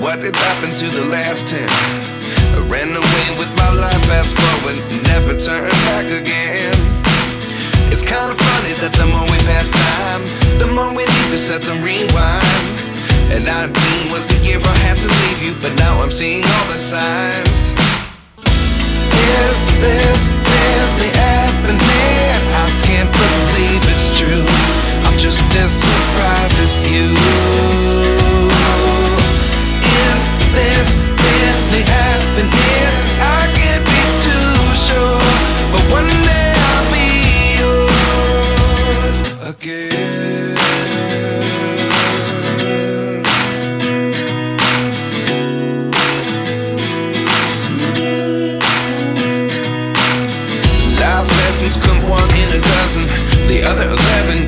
what did happen to the last 10? I ran away with my life, fast forward, never turn back again. It's kind of funny that the more we pass time, the more we need to set them rewind. And 19 was the year I had to leave you, but now I'm seeing all the signs. Is this really happening? I can't believe it's true. I'm just as surprised as you. Is this really happening? I can't be too sure, but one day I'll be yours again. Life lessons come one in a dozen. The other 11